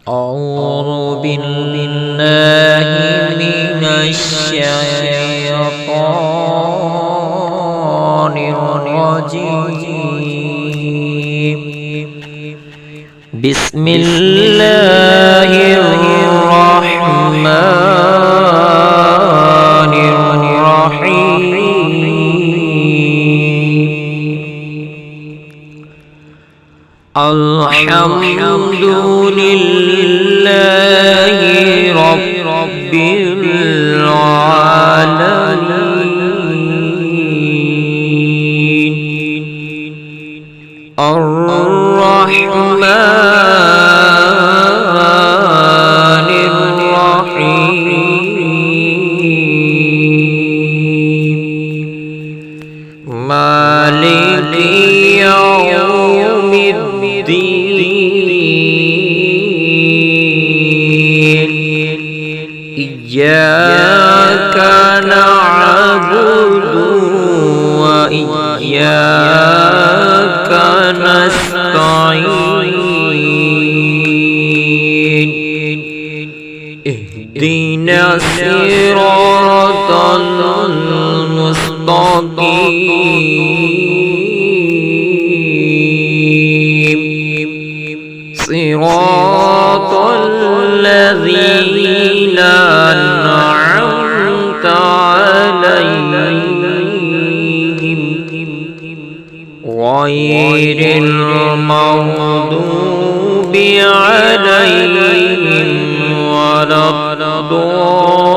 أعوذ بالله من الشيطان الرجيم. بسم الله الرحمن الرحيم. الحمد لله رب العالمين الرحمن الرحيم مالك يوم الدين إياك نعبد وإياك نستعين اهدنا الصراط المستقيم صراط الذين أنعمت عليهم غير المغضوب عليهم ولا الضالين.